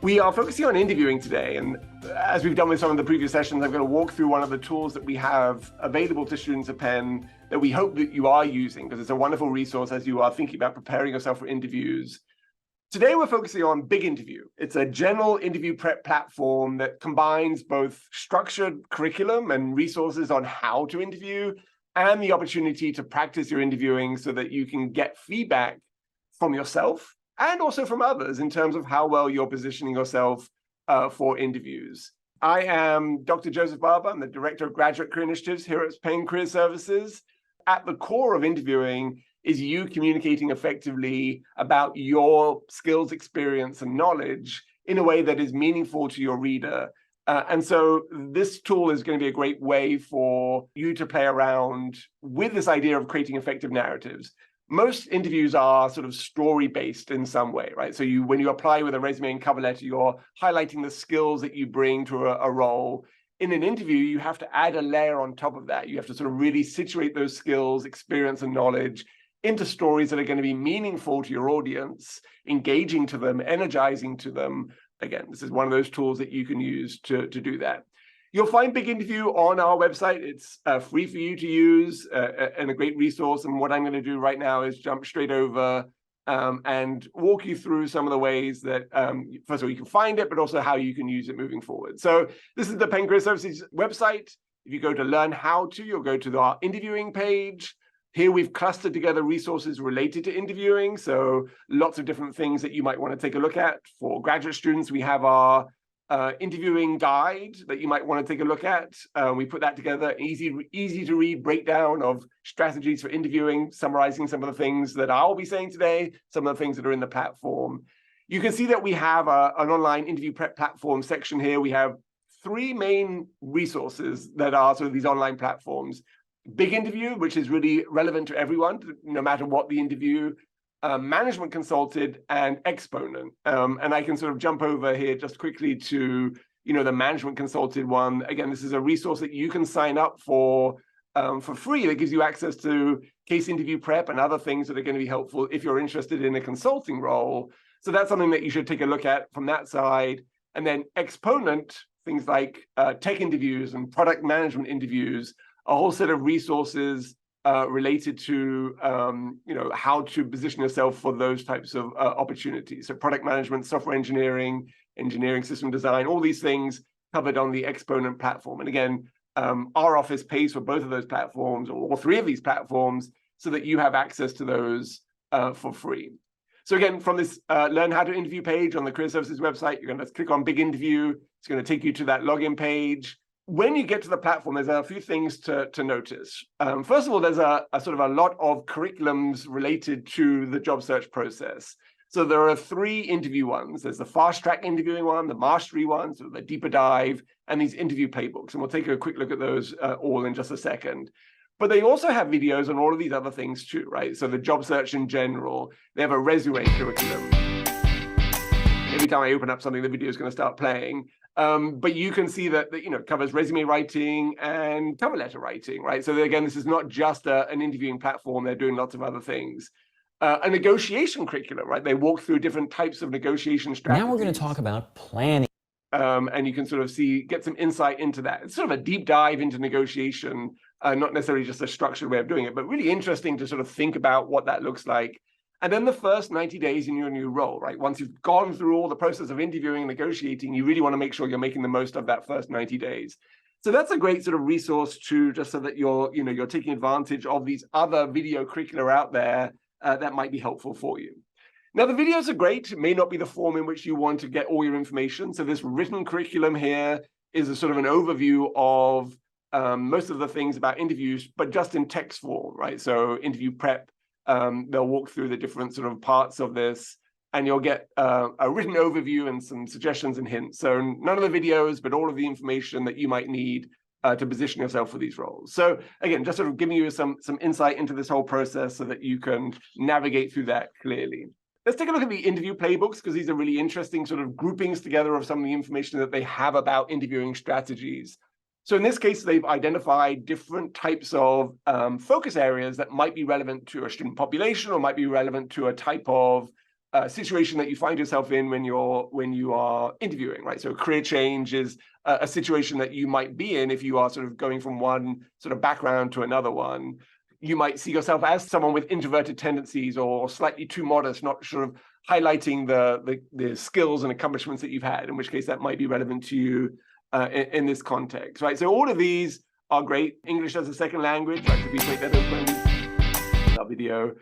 We are focusing on interviewing today, and as we've done with some of the previous sessions, I'm going to walk through one of the tools that we have available to students at Penn that we hope that you are using, because it's a wonderful resource as you are thinking about preparing yourself for interviews. Today, we're focusing on Big Interview. It's a general interview prep platform that combines both structured curriculum and resources on how to interview and the opportunity to practice your interviewing so that you can get feedback from yourself and also from others in terms of how well you're positioning yourself for interviews. I am Dr. Joseph Barber. I'm the Director of Graduate Career Initiatives here at Penn Career Services. At the core of interviewing is you communicating effectively about your skills, experience, and knowledge in a way that is meaningful to your reader. And so this tool is going to be a great way for you to play around with this idea of creating effective narratives. Most interviews are sort of story-based in some way, right? So when you apply with a resume and cover letter, you're highlighting the skills that you bring to a role. In an interview, you have to add a layer on top of that. You have to sort of really situate those skills, experience, and knowledge into stories that are going to be meaningful to your audience, engaging to them, energizing to them. Again, this is one of those tools that you can use to do that. You'll find Big Interview on our website. It's free for you to use and a great resource. And what I'm going to do right now is jump straight over and walk you through some of the ways that, first of all, you can find it, but also how you can use it moving forward. So this is the Penn Career Services website. If you go to Learn How To, you'll go to our interviewing page. Here we've clustered together resources related to interviewing. So lots of different things that you might want to take a look at. For graduate students, we have our interviewing guide that you might want to take a look at. We put that together, easy to read breakdown of strategies for interviewing, summarizing some of the things that I'll be saying today, some of the things that are in the platform. You can see that we have an online interview prep platform section here. We have three main resources that are sort of these online platforms. Big Interview, which is really relevant to everyone, no matter what the interview, Management Consulted, and Exponent. And I can sort of jump over here just quickly to, the Management Consulted one. Again, this is a resource that you can sign up for free that gives you access to case interview prep and other things that are going to be helpful if you're interested in a consulting role. So that's something that you should take a look at from that side. And then Exponent, things like tech interviews and product management interviews, a whole set of resources related to how to position yourself for those types of opportunities. So product management, software engineering, engineering system design, all these things covered on the Exponent platform. And again, our office pays for both of those platforms, or all three of these platforms, so that you have access to those for free. So again, from this Learn How to Interview page on the Career Services website, you're going to click on Big Interview. It's going to take you to that login page. When you get to the platform, there's a few things to notice. First of all, there's a sort of a lot of curriculums related to the job search process. So there are three interview ones. There's the fast track interviewing one, the mastery one, so the deeper dive, and these interview playbooks. And we'll take a quick look at those all in just a second. But they also have videos on all of these other things too, right? So the job search in general, they have a resume curriculum. Every time I open up something, the video is going to start playing. But you can see that it covers resume writing and cover letter writing, right? So again, this is not just an interviewing platform. They're doing lots of other things. A negotiation curriculum, right? They walk through different types of negotiation strategies. Now we're going to talk about planning. And you can sort of get some insight into that. It's sort of a deep dive into negotiation, not necessarily just a structured way of doing it, but really interesting to sort of think about what that looks like. And then the first 90 days in your new role, right? Once you've gone through all the process of interviewing and negotiating, you really want to make sure you're making the most of that first 90 days. So that's a great sort of resource too, just so that you're taking advantage of these other video curricula out there that might be helpful for you. Now, the videos are great. It may not be the form in which you want to get all your information. So this written curriculum here is a sort of an overview of most of the things about interviews, but just in text form, right? So interview prep. They'll walk through the different sort of parts of this, and you'll get a written overview and some suggestions and hints. So none of the videos, but all of the information that you might need to position yourself for these roles. So again, just sort of giving you some insight into this whole process so that you can navigate through that clearly. Let's take a look at the interview playbooks, because these are really interesting sort of groupings together of some of the information that they have about interviewing strategies. So in this case, they've identified different types of focus areas that might be relevant to a student population or might be relevant to a type of situation that you find yourself in when you are interviewing, right? So a career change is a situation that you might be in if you are sort of going from one sort of background to another one. You might see yourself as someone with introverted tendencies or slightly too modest, not sort of highlighting the skills and accomplishments that you've had, in which case that might be relevant to you in this context, right? So all of these are great. English as a second language, right? If we take that open, our video,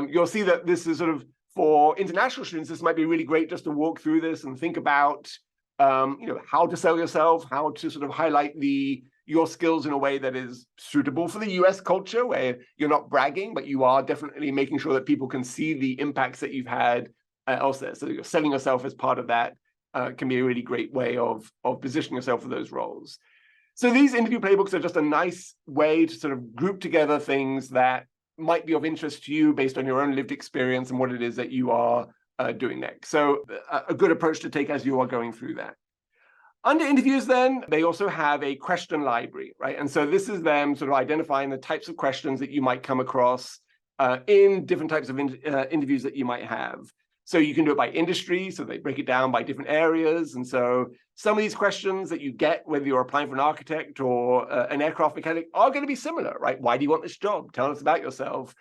you'll see that this is sort of, for international students, this might be really great just to walk through this and think about, how to sell yourself, how to sort of highlight your skills in a way that is suitable for the US culture, where you're not bragging, but you are definitely making sure that people can see the impacts that you've had elsewhere. So you're selling yourself as part of that can be a really great way of positioning yourself for those roles. So these interview playbooks are just a nice way to sort of group together things that might be of interest to you based on your own lived experience and what it is that you are doing next. So a good approach to take as you are going through that. Under interviews, then, they also have a question library, right? And so this is them sort of identifying the types of questions that you might come across in different types of interviews that you might have. So you can do it by industry, so they break it down by different areas. And so some of these questions that you get, whether you're applying for an architect or an aircraft mechanic, are going to be similar, right? Why do you want this job? Tell us about yourself.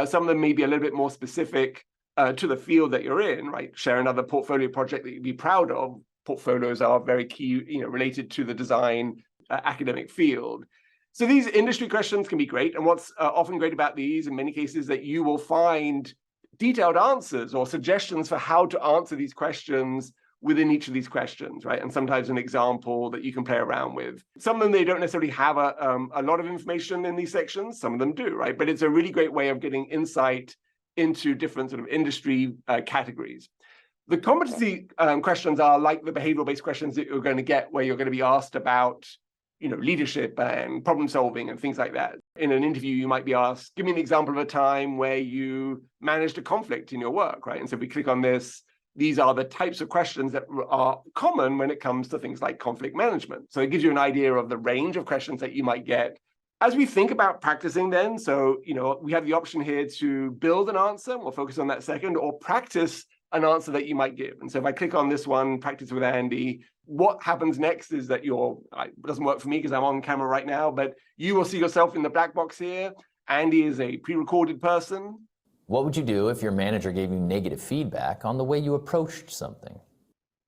Some of them may be a little bit more specific to the field that you're in, right? Share another portfolio project that you'd be proud of. Portfolios are very key, related to the design academic field. So these industry questions can be great. And what's often great about these, in many cases, that you will find detailed answers or suggestions for how to answer these questions within each of these questions, right? And sometimes an example that you can play around with. Some of them, they don't necessarily have a lot of information in these sections. Some of them do, right? But it's a really great way of getting insight into different sort of industry categories. The competency questions are like the behavioral-based questions that you're going to get, where you're going to be asked about, leadership and problem solving and things like that. In an interview, you might be asked, give me an example of a time where you managed a conflict in your work, right? And so if we click on this, these are the types of questions that are common when it comes to things like conflict management. So it gives you an idea of the range of questions that you might get. As we think about practicing then, so, we have the option here to build an answer, we'll focus on that second, or practice an answer that you might give. And so if I click on this one, practice with Andy, what happens next is that it doesn't work for me because I'm on camera right now, but you will see yourself in the black box here. Andy is a pre-recorded person. What would you do if your manager gave you negative feedback on the way you approached something?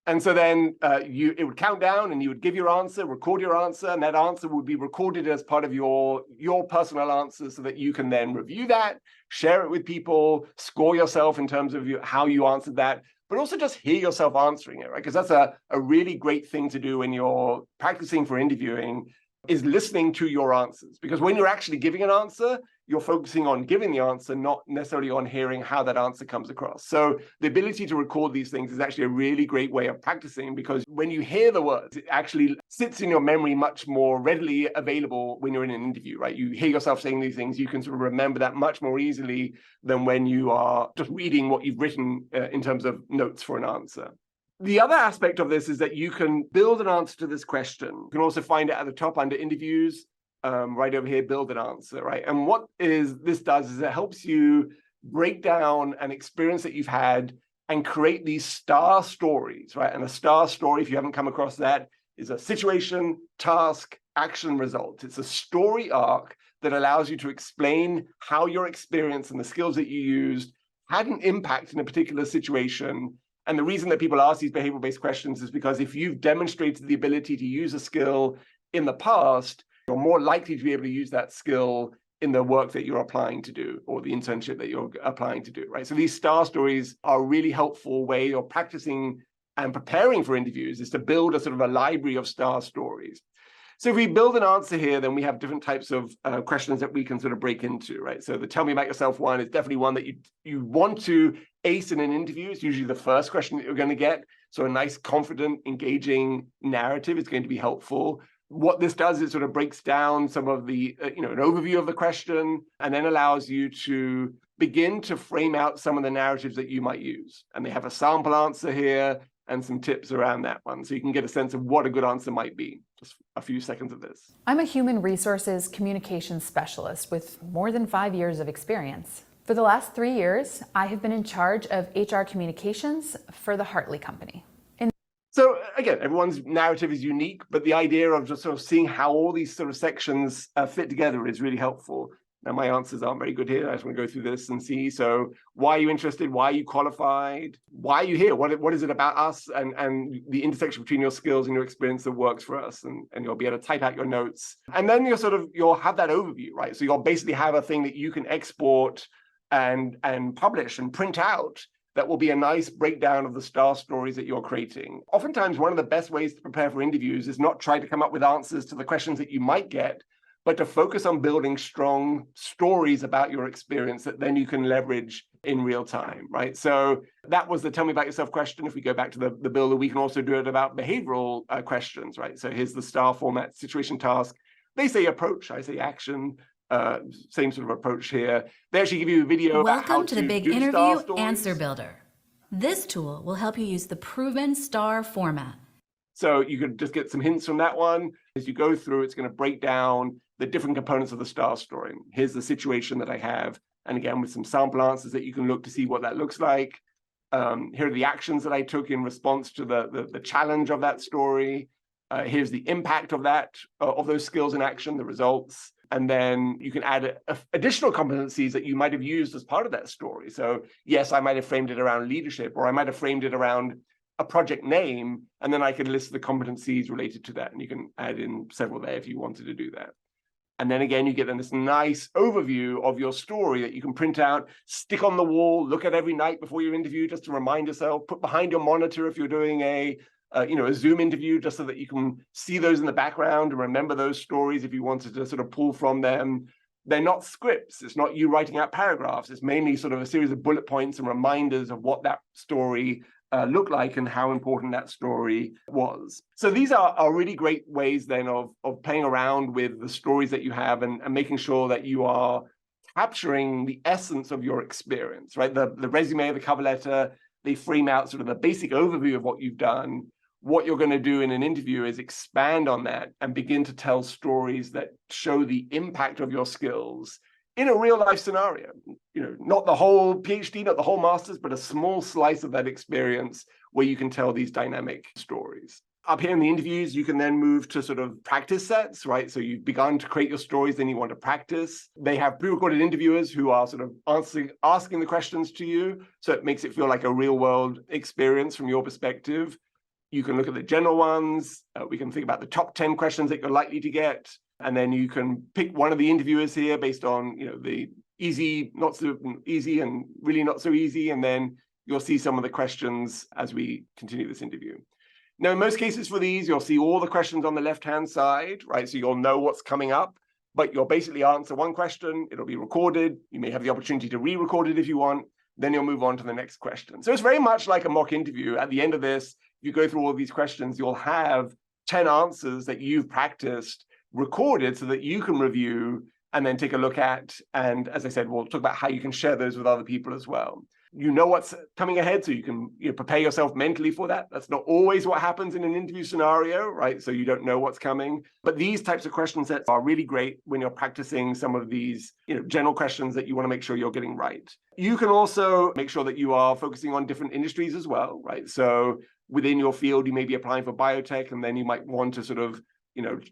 And so then it would count down and you would give your answer, record your answer, and that answer would be recorded as part of your personal answer so that you can then review that, share it with people, score yourself in terms of how you answered that, but also just hear yourself answering it, right? Because that's a really great thing to do when you're practicing for interviewing, is listening to your answers. Because when you're actually giving an answer, you're focusing on giving the answer, not necessarily on hearing how that answer comes across. So the ability to record these things is actually a really great way of practicing, because when you hear the words, it actually sits in your memory much more readily available when you're in an interview, right? You hear yourself saying these things, you can sort of remember that much more easily than when you are just reading what you've written in terms of notes for an answer. The other aspect of this is that you can build an answer to this question. You can also find it at the top under interviews, right over here, build an answer, right? And what this does is it helps you break down an experience that you've had and create these star stories, right? And a star story, if you haven't come across that, is a situation, task, action, result. It's a story arc that allows you to explain how your experience and the skills that you used had an impact in a particular situation. And the reason that people ask these behavioral-based questions is because if you've demonstrated the ability to use a skill in the past, you're more likely to be able to use that skill in the work that you're applying to do, or the internship that you're applying to do, right? So these star stories are a really helpful way of practicing and preparing for interviews, is to build a sort of a library of star stories. So if we build an answer here, then we have different types of questions that we can sort of break into, right? So the tell me about yourself one is definitely one that you want to ace in an interview. It's usually the first question that you're going to get. So a nice, confident, engaging narrative is going to be helpful. What this does is sort of breaks down some of the, an overview of the question, and then allows you to begin to frame out some of the narratives that you might use. And they have a sample answer here and some tips around that one, so you can get a sense of what a good answer might be. Just a few seconds of this. I'm a human resources communications specialist with more than 5 years of experience. For the last 3 years, I have been in charge of HR communications for the Hartley Company. So again, everyone's narrative is unique, but the idea of just sort of seeing how all these sort of sections fit together is really helpful. Now, my answers aren't very good here. I just want to go through this and see. So why are you interested? Why are you qualified? Why are you here? What is it about us and the intersection between your skills and your experience that works for us? And you'll be able to type out your notes. And then you'll have that overview, right? So you'll basically have a thing that you can export and publish and print out that will be a nice breakdown of the star stories that you're creating. Oftentimes, one of the best ways to prepare for interviews is not try to come up with answers to the questions that you might get, but to focus on building strong stories about your experience that then you can leverage in real time, right? So that was the tell me about yourself question. If we go back to the builder, we can also do it about behavioral questions, right? So here's the star format, situation, task. They say approach, I say action. Same sort of approach here. They actually give you a video about how Welcome to the Big do Interview star stories. Answer Builder. This tool will help you use the proven STAR format. So you could just get some hints from that one. As you go through, it's going to break down the different components of the star story. Here's the situation that I have. And again, with some sample answers that you can look to see what that looks like. Here are the actions that I took in response to the challenge of that story. Here's the impact of those skills in action, the results. And then you can add additional competencies that you might have used as part of that story. So yes, I might have framed it around leadership, or I might have framed it around a project name, and then I could list the competencies related to that. And you can add in several there if you wanted to do that. And then again, you get then this nice overview of your story that you can print out, stick on the wall, look at every night before your interview, just to remind yourself, put behind your monitor if you're doing a Zoom interview, just so that you can see those in the background and remember those stories if you wanted to sort of pull from them. They're not scripts. It's not you writing out paragraphs. It's mainly sort of a series of bullet points and reminders of what that story looked like and how important that story was. So these are really great ways then of playing around with the stories that you have and making sure that you are capturing the essence of your experience, right? The resume, the cover letter, they frame out sort of the basic overview of what you've done. What you're going to do in an interview is expand on that and begin to tell stories that show the impact of your skills in a real life scenario. Not the whole PhD, not the whole master's, but a small slice of that experience where you can tell these dynamic stories. Up here in the interviews, you can then move to sort of practice sets, right? So you've begun to create your stories, then you want to practice. They have pre-recorded interviewers who are sort of asking the questions to you. So it makes it feel like a real world experience from your perspective. You can look at the general ones. We can think about the top 10 questions that you're likely to get. And then you can pick one of the interviewers here based on, the easy, not so easy, and really not so easy. And then you'll see some of the questions as we continue this interview. Now, in most cases for these, you'll see all the questions on the left-hand side, right? So you'll know what's coming up, but you'll basically answer one question. It'll be recorded. You may have the opportunity to re-record it if you want. Then you'll move on to the next question. So it's very much like a mock interview. At the end of this, if you go through all of these questions, you'll have 10 answers that you've practiced recorded so that you can review and then take a look at. And as I said, we'll talk about how you can share those with other people as well. You know what's coming ahead, so you can prepare yourself mentally for that. That's not always what happens in an interview scenario, right? So you don't know what's coming. But these types of question sets are really great when you're practicing some of these general questions that you want to make sure you're getting right. You can also make sure that you are focusing on different industries as well, right? So within your field, you may be applying for biotech, and then you might want to sort of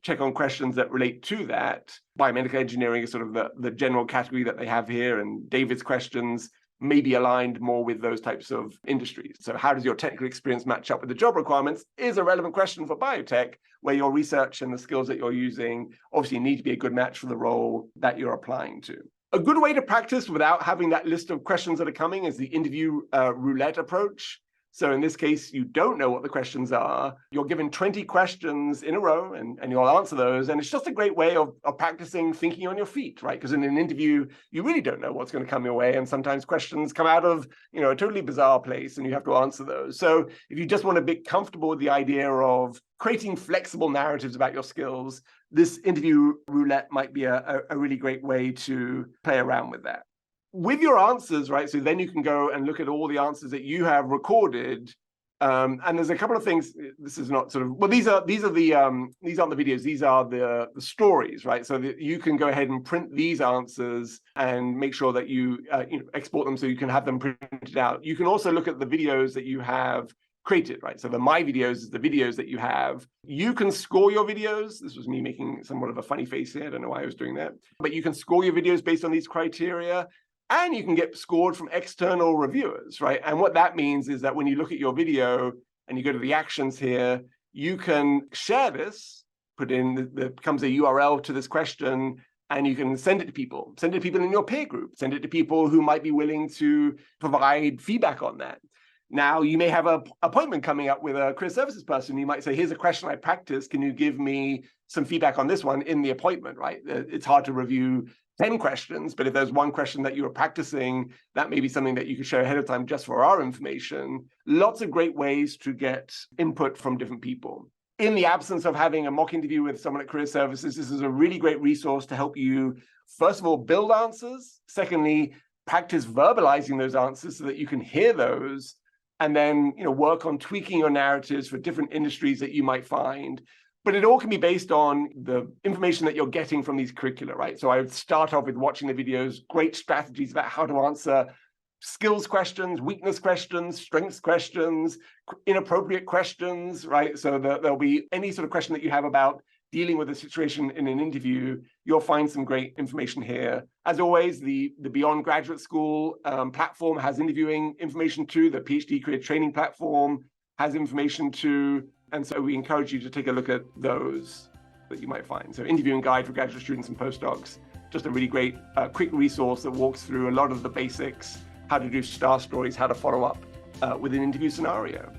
check on questions that relate to that. Biomedical engineering is sort of the general category that they have here, and David's questions may be aligned more with those types of industries. So how does your technical experience match up with the job requirements is a relevant question for biotech, where your research and the skills that you're using obviously need to be a good match for the role that you're applying to. A good way to practice without having that list of questions that are coming is the interview roulette approach. So in this case, you don't know what the questions are. You're given 20 questions in a row, and you'll answer those. And it's just a great way of practicing thinking on your feet, right? Because in an interview, you really don't know what's going to come your way. And sometimes questions come out of, a totally bizarre place, and you have to answer those. So if you just want to be comfortable with the idea of creating flexible narratives about your skills, this interview roulette might be a really great way to play around with that. With your answers, right, so then you can go and look at all the answers that you have recorded. And there's a couple of things. This is not sort of, well, these aren't the videos. These are the stories, right? So that you can go ahead and print these answers and make sure that you export them so you can have them printed out. You can also look at the videos that you have created, right? So the My Videos is the videos that you have. You can score your videos. This was me making somewhat of a funny face here. I don't know why I was doing that. But you can score your videos based on these criteria. And you can get scored from external reviewers, right? And what that means is that when you look at your video and you go to the actions here, you can share this, put in, there comes a URL to this question, and you can send it to people. Send it to people in your peer group. Send it to people who might be willing to provide feedback on that. Now, you may have an appointment coming up with a career services person. You might say, here's a question I practiced. Can you give me some feedback on this one in the appointment, right? It's hard to review 10 questions, but if there's one question that you were practicing, that may be something that you could share ahead of time just for our information. Lots of great ways to get input from different people. In the absence of having a mock interview with someone at Career Services, this is a really great resource to help you, first of all, build answers. Secondly, practice verbalizing those answers so that you can hear those, and then work on tweaking your narratives for different industries that you might find. But it all can be based on the information that you're getting from these curricula, right? So I would start off with watching the videos, great strategies about how to answer skills questions, weakness questions, strengths questions, inappropriate questions, right? So there'll be any sort of question that you have about dealing with a situation in an interview, you'll find some great information here. As always, the Beyond Graduate School platform has interviewing information too. The PhD Career Training platform has information too. And so we encourage you to take a look at those that you might find. So interviewing guide for graduate students and postdocs, just a really great quick resource that walks through a lot of the basics, how to do star stories, how to follow up with an interview scenario.